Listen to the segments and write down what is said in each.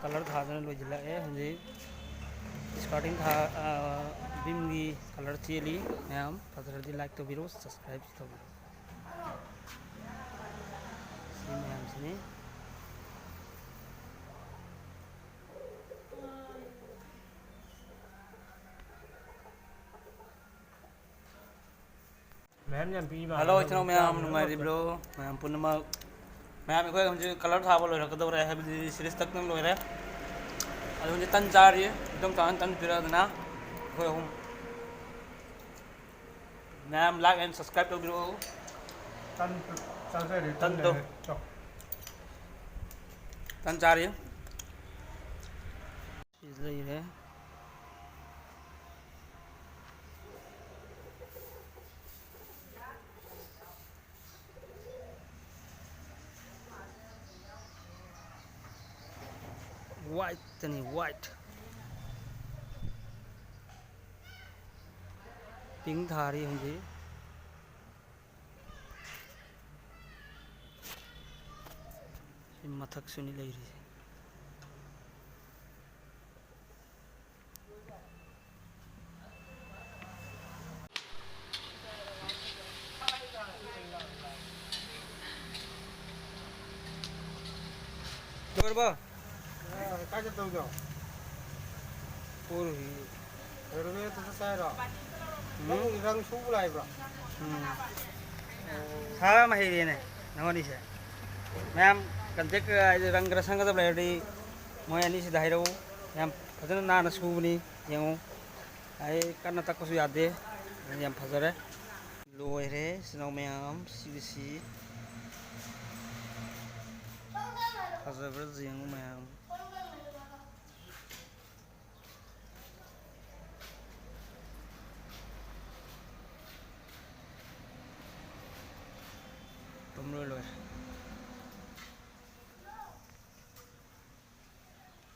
colour थादना लोजिल्लाए हजे starting था बीमगी कलर चेली मैम फजरदी लाइक तो बिरो सब्सक्राइब तो बिरो सी मैम सिने हेलो इतना मैम नुंगाई ब्रो मैम पुनमा मैम अखोय हमजे कलर थाबा लोइरकदौरे हाइबदि सीरीज तक नम लोइरे अदु हमजे तन चारी एकदम तन पिरादना अखोय हम मैम लाइक एंड सब्सक्राइब तो बिरो तन तो तन चारी इधर white tani white pink thari हमजे मथक सुनी लई रही जोर बा काय करतो गं और ही रेल्वे तसं काय रा मग रंग सुगला आहे बा सारा माहिती ने नवनी से मैम कंटेक रंग रसंग द ब्लेडी मोय अनि से दाहिरो मैम फजन ना सुबनी यंग आई कन्ना तक सु याद दे यम फजरे लोयरे स्नो मैम सीसी फजर जिंग मैम तुम लो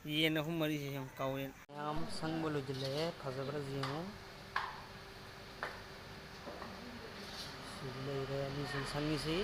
ये न हम मरी हम कावे हम संग बोलो जिले फजबर जियो सिले रे नि संगी से